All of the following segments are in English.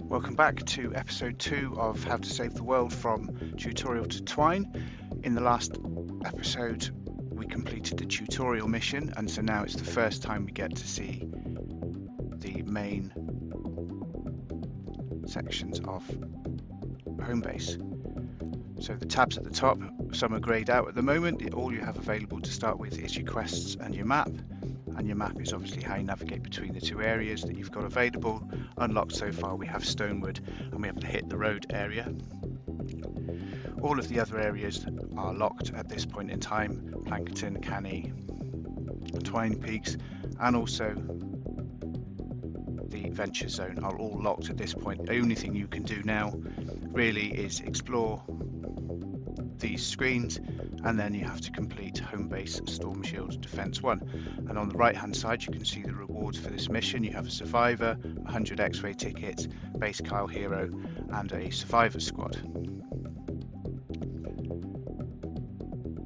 Welcome back to episode 2 of How to Save the World from Tutorial to Twine. In the last episode we completed the tutorial mission, and so now it's the first time we get to see the main sections of Homebase. So the tabs at the top, some are greyed out at the moment. All you have available to start with is your quests and your map. And your map is obviously how you navigate between the two areas that you've got available. Unlocked so far we have Stonewood and we have the Hit the Road area. All of the other areas are locked at this point in time. Plankerton, Canny, Twine Peaks, and also the Venture Zone are all locked at this point. The only thing you can do now really is explore these screens, and then you have to complete Homebase Storm Shield Defense 1. And on the right hand side you can see the rewards for this mission. You have a survivor, 100 X-ray tickets, base Kyle hero, and a survivor squad.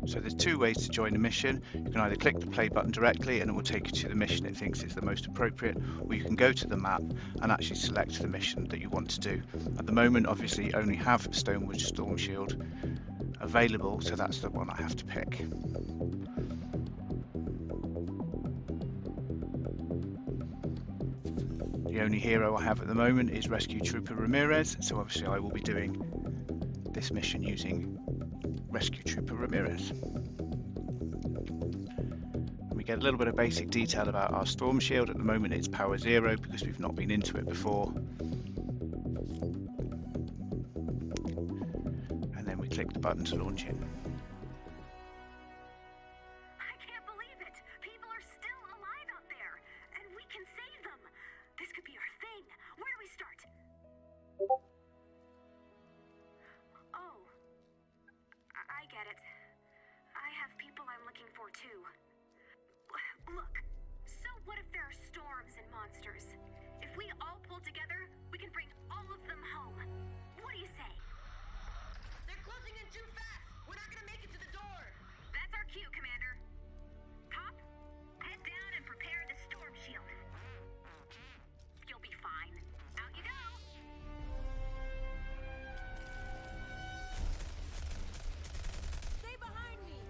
So there's two ways to join a mission. You can either click the play button directly and it will take you to the mission it thinks is the most appropriate, or you can go to the map and actually select the mission that you want to do. At the moment obviously you only have Stonewood Storm Shield available, so that's the one I have to pick. The only hero I have at the moment is Rescue Trooper Ramirez, so obviously I will be doing this mission using Rescue Trooper Ramirez. And we get a little bit of basic detail about our Storm Shield. At the moment it's power 0 because we've not been into it before. Click the button to launch it. I can't believe it! People are still alive out there, and we can save them! This could be our thing! Where do we start? Oh. I get it. I have people I'm looking for too. Look, so what if there are storms and monsters? If we all pull together, we can bring all of them home. What do you say? Closing in too fast! We're not gonna make it to the door! That's our cue, Commander. Pop, head down and prepare the storm shield. You'll be fine. Out you go! Stay behind me!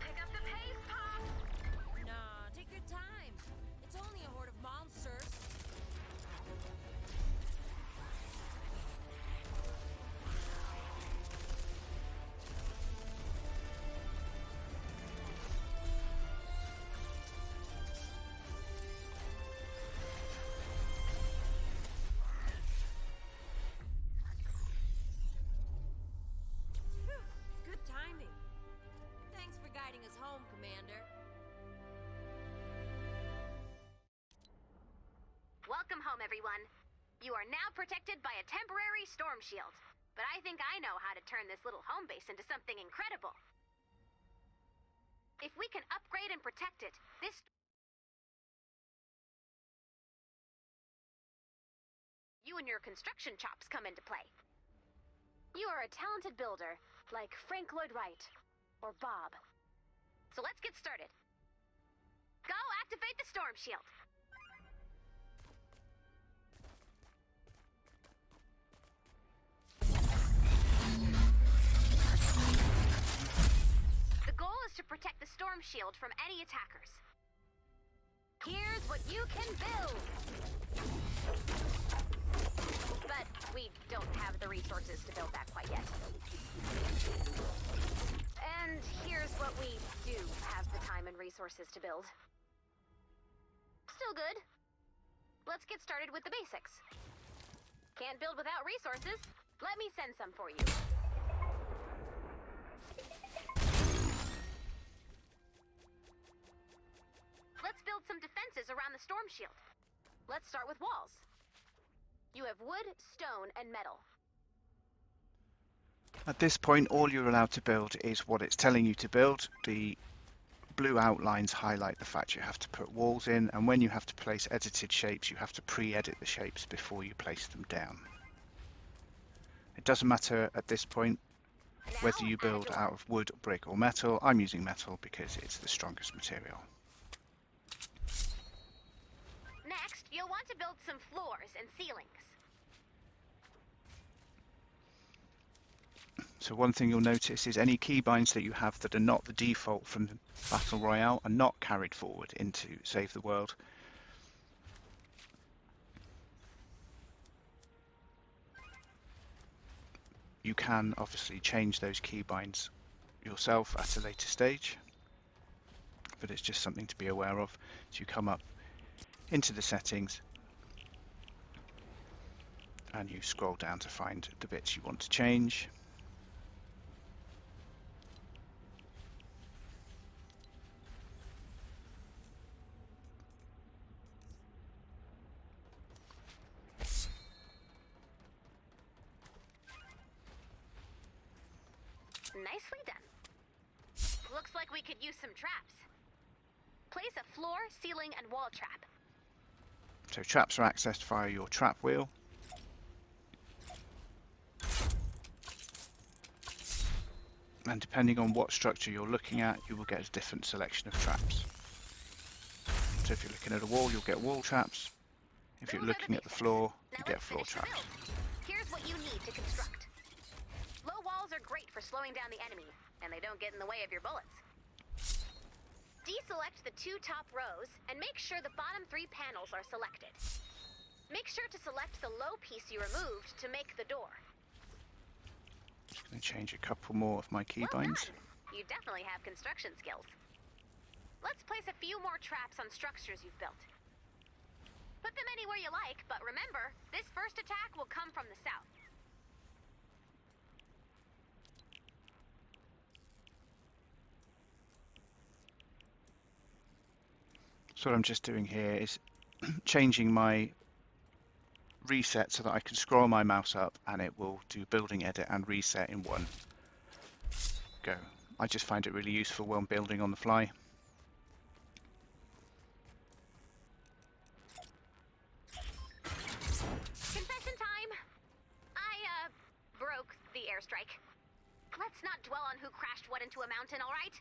Pick up the pace, Pop! Nah, take your time. It's only a horde of monsters. Phew, good timing. Thanks for guiding us home, Commander. Welcome home, everyone. You are now protected by a temporary storm shield. But I think I know how to turn this little home base into something incredible. If we can upgrade and protect it, you and your construction chops come into play. You are a talented builder, like Frank Lloyd Wright or Bob. So let's get started. Go activate the storm shield. The goal is to protect the storm shield from any attackers. Here's what you can build! But we don't have the resources to build that quite yet. And here's what we do have the time and resources to build. Still good. Let's get started with the basics. Can't build without resources. Let me send some for you. Let's build some defenses around the storm shield. Let's start with walls. You have wood, stone, and metal. At this point all you're allowed to build is what it's telling you to build. The blue outlines highlight the fact you have to put walls in, and when you have to place edited shapes you have to pre-edit the shapes before you place them down. It doesn't matter at this point whether you build out of wood, brick or metal. I'm using metal because it's the strongest material. Next, you'll want to build some floors and ceilings. So one thing you'll notice is any keybinds that you have that are not the default from Battle Royale are not carried forward into Save the World. You can obviously change those keybinds yourself at a later stage, but it's just something to be aware of. So you come up into the settings and you scroll down to find the bits you want to change. Nicely done. Looks like we could use some traps. Place a floor, ceiling, and wall trap. So traps are accessed via your trap wheel. And depending on what structure you're looking at, you will get a different selection of traps. So if you're looking at a wall, you'll get wall traps. If you're looking at the floor, you get floor traps. Here's what you need to construct. Low walls are great for slowing down the enemy, and they don't get in the way of your bullets. Deselect the 2 top rows, and make sure the bottom 3 panels are selected. Make sure to select the low piece you removed to make the door. Just going to change a couple more of my keybinds. Well done. You definitely have construction skills. Let's place a few more traps on structures you've built. Put them anywhere you like, but remember, this first attack will come from the south. So what I'm just doing here is changing my reset so that I can scroll my mouse up and it will do building edit and reset in one go. I just find it really useful when building on the fly. Confession time. I broke the airstrike. Let's not dwell on who crashed what into a mountain, all right?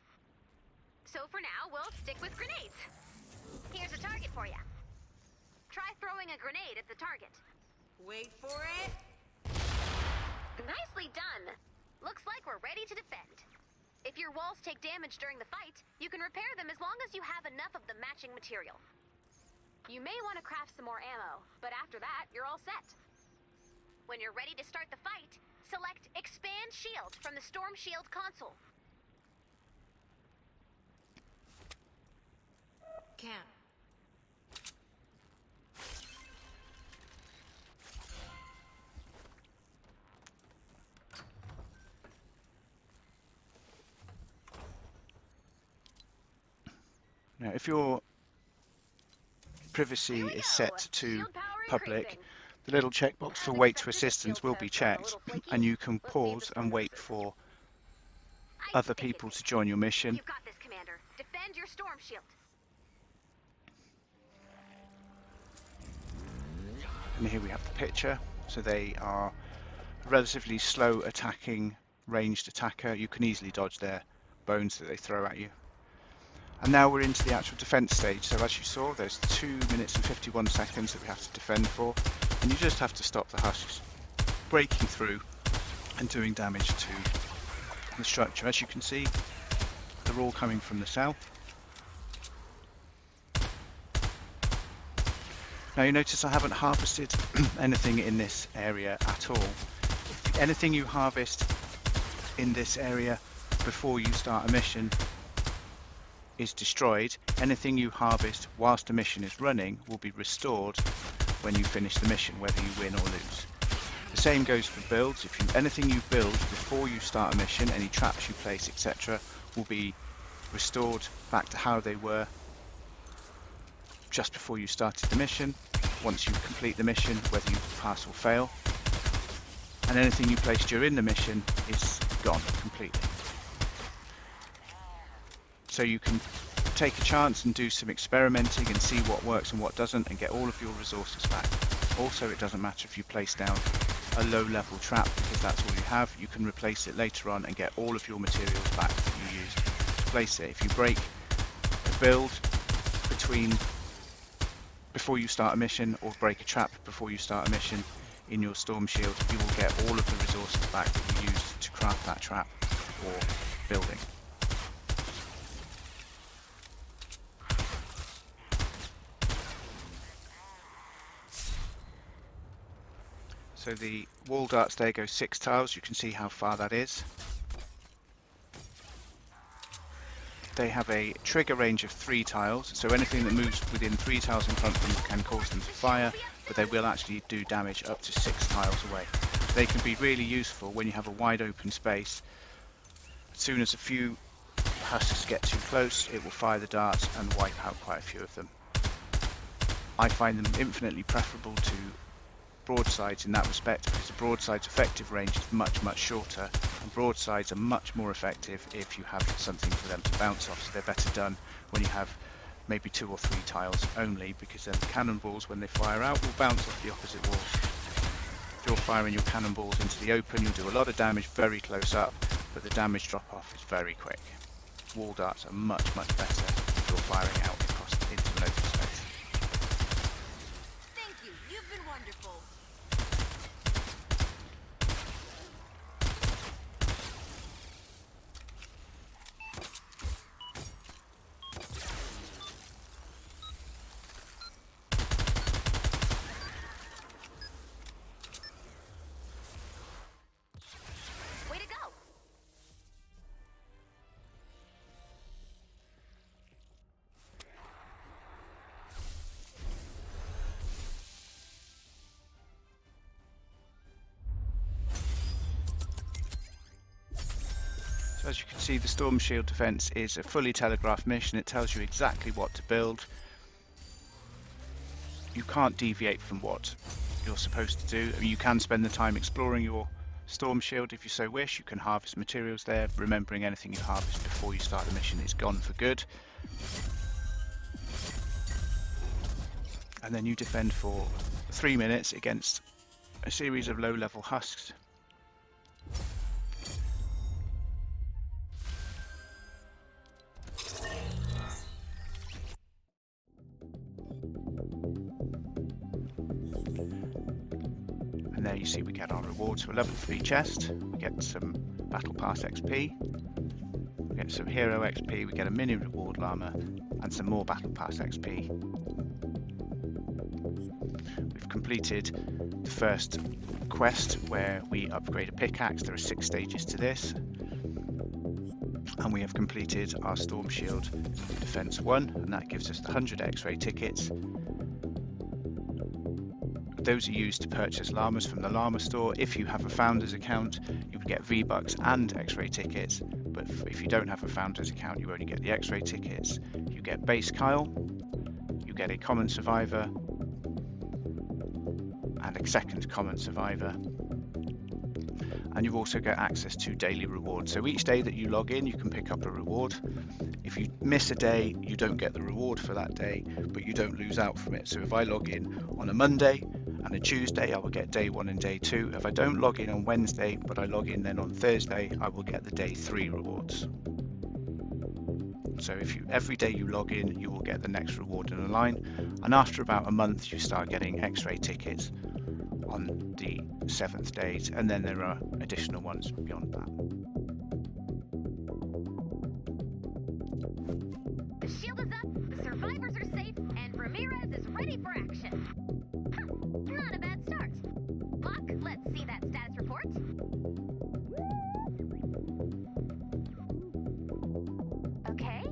So for now, we'll stick with grenades. Here's a target for you. Try throwing a grenade at the target. Wait for it. Nicely done. Looks like we're ready to defend. If your walls take damage during the fight, you can repair them as long as you have enough of the matching material. You may want to craft some more ammo, but after that, you're all set. When you're ready to start the fight, select Expand Shield from the Storm Shield console. Camp. Now, if your privacy is set to public, the little checkbox for wait for assistance will be checked, and you can pause and wait for other people to join your mission. You've got this, Commander. Defend your Storm Shield. And here we have the picture. So they are a relatively slow attacking ranged attacker. You can easily dodge their bones that they throw at you. And now we're into the actual defense stage. So as you saw, there's 2 minutes and 51 seconds that we have to defend for, and you just have to stop the husks breaking through and doing damage to the structure. As you can see, they're all coming from the south. Now you notice I haven't harvested anything in this area at all. Anything you harvest in this area before you start a mission is destroyed. Anything you harvest whilst a mission is running will be restored when you finish the mission, whether you win or lose. The same goes for builds. If anything you build before you start a mission, any traps you place, etc., will be restored back to how they were just before you started the mission, once you complete the mission, whether you pass or fail. And anything you place during the mission is gone completely. So you can take a chance and do some experimenting and see what works and what doesn't, and get all of your resources back. Also, it doesn't matter if you place down a low level trap because that's all you have, you can replace it later on and get all of your materials back that you used to place it. If you break a build before you start a mission, or break a trap before you start a mission in your storm shield, you will get all of the resources back that you used to craft that trap or building. So the wall darts there go 6 tiles, you can see how far that is. They have a trigger range of 3 tiles, so anything that moves within 3 tiles in front of them can cause them to fire, but they will actually do damage up to 6 tiles away. They can be really useful when you have a wide open space. As soon as a few husks get too close, it will fire the darts and wipe out quite a few of them. I find them infinitely preferable to broadsides in that respect, because the broadside's effective range is much shorter, and broadsides are much more effective if you have something for them to bounce off, so they're better done when you have maybe 2 or 3 tiles only, because then the cannonballs, when they fire out, will bounce off the opposite walls. If you're firing your cannonballs into the open, you'll do a lot of damage very close up, but the damage drop off is very quick. Wall darts are much better if you're firing out across into an open space. Thank you. You've been wonderful. Way to go. So as you can see, the Storm Shield defense is a fully telegraphed mission. It tells you exactly what to build. You can't deviate from what you're supposed to do. I mean, you can spend the time exploring your Storm Shield if you so wish. You can harvest materials there, remembering anything you harvest before you start the mission is gone for good. And then you defend for 3 minutes against a series of low-level husks. And there you see we get our rewards for a level 3 chest, we get some Battle Pass XP, we get some Hero XP, we get a mini reward llama, and some more Battle Pass XP. We've completed the first quest where we upgrade a pickaxe. There are 6 stages to this. And we have completed our Storm Shield Defense 1, and that gives us the 100 X-ray tickets. Those are used to purchase llamas from the llama store. If you have a founder's account, you would get V-Bucks and X-ray tickets, but if you don't have a founder's account, you only get the X-ray tickets. You get base Kyle, you get a common survivor, and a second common survivor. And you also get access to daily rewards. So each day that you log in, you can pick up a reward. If you miss a day, you don't get the reward for that day, but you don't lose out from it. So if I log in on a Monday and a Tuesday, I will get day 1 and day 2. If I don't log in on Wednesday, but I log in then on Thursday, I will get the day 3 rewards. So every day you log in, you will get the next reward in a line. And after about a month, you start getting X-ray tickets on the 7th days, and then there are additional ones beyond that. The shield is up, the survivors are safe, and Ramirez is ready for action. Not a bad start. Locke, let's see that status report. Okay,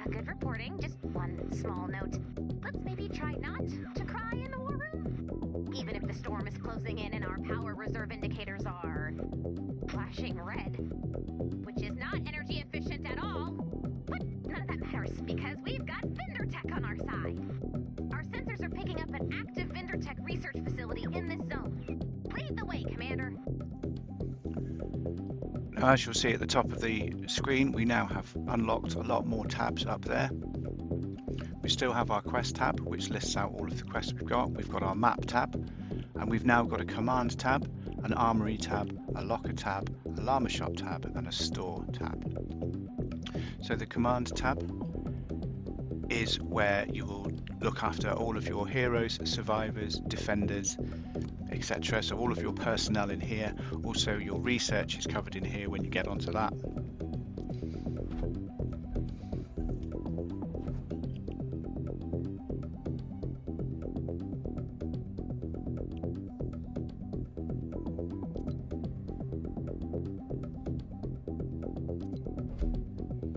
good reporting. Just one small note. Let's maybe try not to cry in the war room. Even if the storm is closing in and our power reserve indicators are flashing red, which is not energy efficient at all. But none of that matters because we've got vendor tech on our side. Our sensors are picking up an active vendor tech research facility in this zone. Lead the way, Commander. Now, as you'll see at the top of the screen, we now have unlocked a lot more tabs up there. We still have our quest tab, which lists out all of the quests we've got. We've got our map tab, And we've now got a command tab, an armory tab, a locker tab, a llama shop tab, and a store tab. So the command tab is where you will look after all of your heroes, survivors, defenders, etc. So all of your personnel in here. Also your research is covered in here when you get onto that.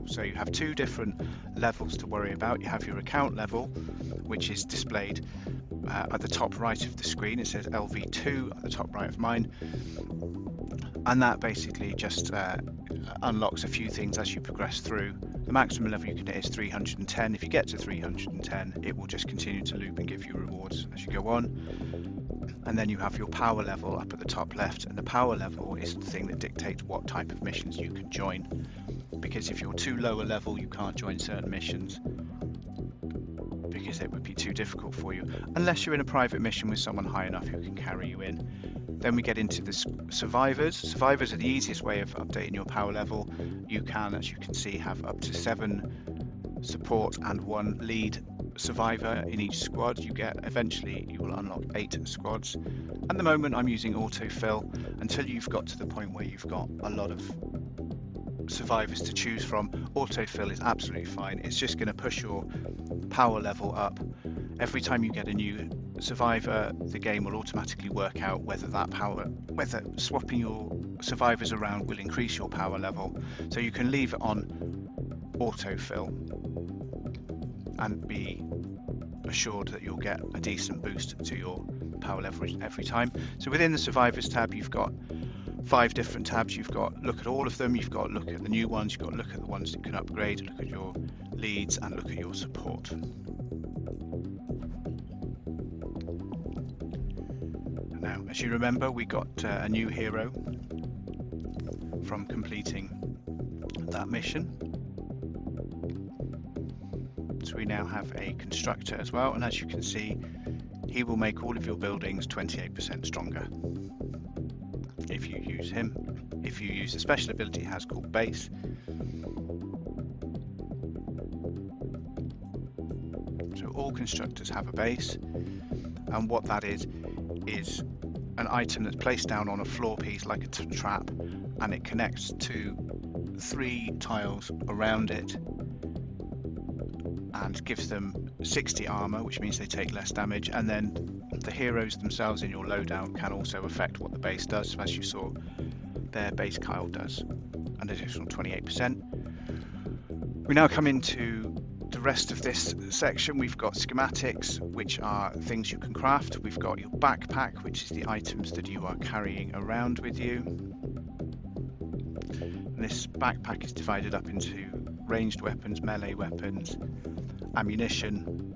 So you have two different levels to worry about. You have your account level, which is displayed at the top right of the screen. It says LV2 at the top right of mine, and that basically just unlocks a few things as you progress through. The maximum level you can hit is 310. If you get to 310, it will just continue to loop and give you rewards as you go on. And then you have your power level up at the top left, and the power level is the thing that dictates what type of missions you can join. Because if you're too low a level, you can't join certain missions because it would be too difficult for you, unless you're in a private mission with someone high enough who can carry you in. Then we get into the survivors. Survivors are the easiest way of updating your power level. You can, as you can see, have up to 7 support and 1 lead survivor in each squad. Eventually you will unlock 8 squads. At the moment I'm using autofill until you've got to the point where you've got a lot of survivors to choose from. Autofill is absolutely fine. It's just going to push your power level up. Every time you get a new survivor, the game will automatically work out whether swapping your survivors around will increase your power level. So you can leave it on autofill and be assured that you'll get a decent boost to your power level every time. So within the survivors tab, you've got 5 different tabs. You've got look at all of them, you've got look at the new ones, you've got look at the ones that can upgrade, look at your leads, and look at your support. Now, as you remember, we got a new hero from completing that mission. So we now have a constructor as well, and as you can see, he will make all of your buildings 28% stronger if you use him. If you use the special ability he has called base. So all constructors have a base, and what that is an item that's placed down on a floor piece like a trap, and it connects to 3 tiles around it and gives them 60 armor, which means they take less damage. And then the heroes themselves in your loadout can also affect what the base does. So as you saw, their base Kyle does an additional 28%. We now come into the rest of this section. We've got schematics, which are things you can craft. We've got your backpack, which is the items that you are carrying around with you. And this backpack is divided up into ranged weapons, melee weapons, ammunition,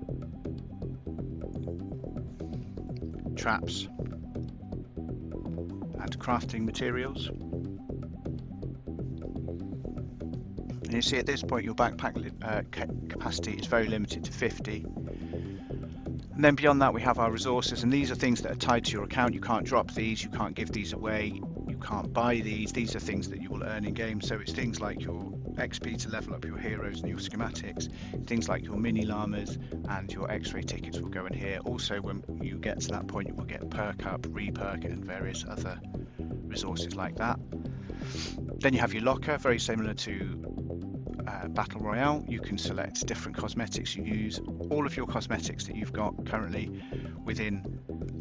traps, and crafting materials. And you see at this point your backpack capacity is very limited to 50. And then beyond that we have our resources, and these are things that are tied to your account. You can't drop these, you can't give these away, you can't buy these. These are things that you will earn in game. So it's things like your XP to level up your heroes and your schematics, things like your mini llamas and your X-ray tickets will go in here. Also, when you get to that point, you will get perk up, re-perk, and various other resources like that. Then you have your locker, very similar to Battle Royale. You can select different cosmetics you use. All of your cosmetics that you've got currently within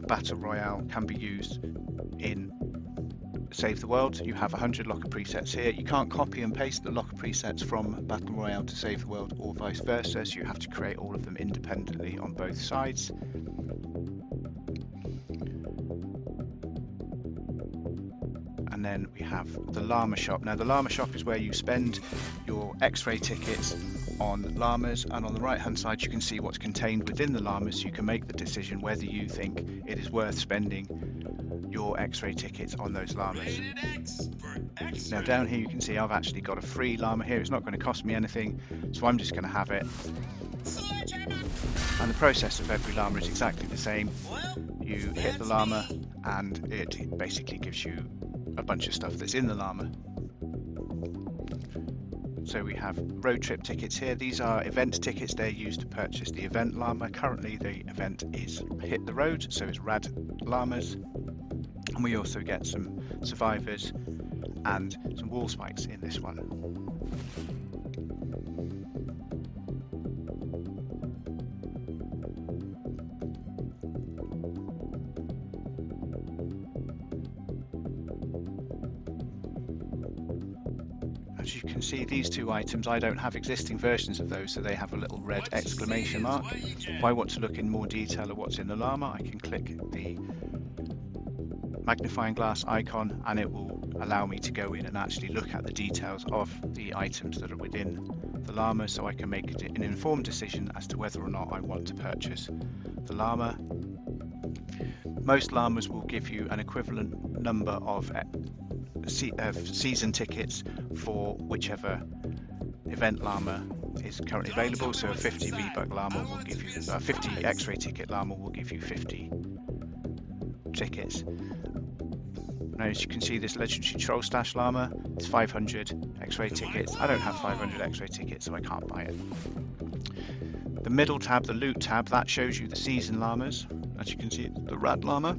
Battle Royale can be used in Save the World. You have 100 locker presets here. You can't copy and paste the locker presets from Battle Royale to Save the World or vice versa, so you have to create all of them independently on both sides. And then we have the Llama Shop. Now the Llama Shop is where you spend your X-ray tickets on llamas, and on the right hand side you can see what's contained within the llamas, so you can make the decision whether you think it is worth spending your X-ray tickets on those llamas. Now down here you can see I've actually got a free llama here. It's not going to cost me anything, so I'm just going to have it. And the process of every llama is exactly the same. You hit the llama and it basically gives you a bunch of stuff that's in the llama. So we have road trip tickets here. These are event tickets. They're used to purchase the event llama. Currently the event is hit the road, so it's rad llamas. And we also get some survivors and some wall spikes in this one. As you can see, these two items, I don't have existing versions of those, so they have a little red exclamation mark. If I want to look in more detail at what's in the llama, I can click the magnifying glass icon and it will allow me to go in and actually look at the details of the items that are within the llama, so I can make an informed decision as to whether or not I want to purchase the llama. Most llamas will give you an equivalent number of season tickets for whichever event llama is currently available. So a 50 V-Buck llama will give you 50 X-ray ticket llama will give you 50 tickets. Now, as you can see, this legendary troll stash llama is 500 X-ray tickets. I don't have 500 X-ray tickets, so I can't buy it. The middle tab, the loot tab, that shows you the season llamas. As you can see, the rat llama,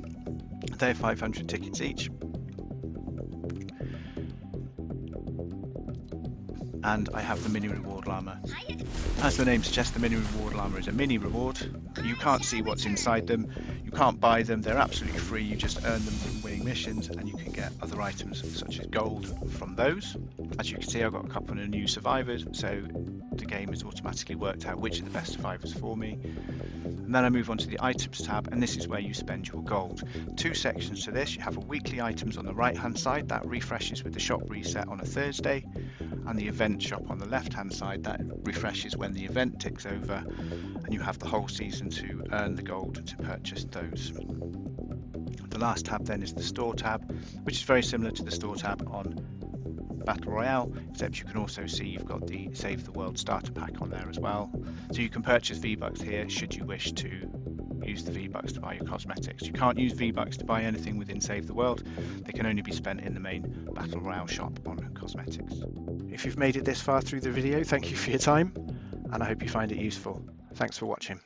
they're 500 tickets each. And I have the mini reward llama. As the name suggests, the mini reward llama is a mini reward. You can't see what's inside them, you can't buy them, they're absolutely free. You just earn them from winning missions, and you can get other items such as gold from those. As you can see, I've got a couple of new survivors, so the game has automatically worked out which are the best survivors for me. And then I move on to the items tab, and this is where you spend your gold. Two sections to this. You have a weekly items on the right hand side, that refreshes with the shop reset on a Thursday, and the event shop on the left hand side, that refreshes when the event ticks over, and you have the whole season to earn the gold to purchase those. The last tab then is the store tab, which is very similar to the store tab on Battle Royale, except you can also see you've got the Save the World starter pack on there as well. So you can purchase V-Bucks here should you wish to use the V-Bucks to buy your cosmetics. You can't use V-Bucks to buy anything within Save the World. They can only be spent in the main Battle Royale shop on cosmetics. If you've made it this far through the video, thank you for your time, and I hope you find it useful. Thanks for watching.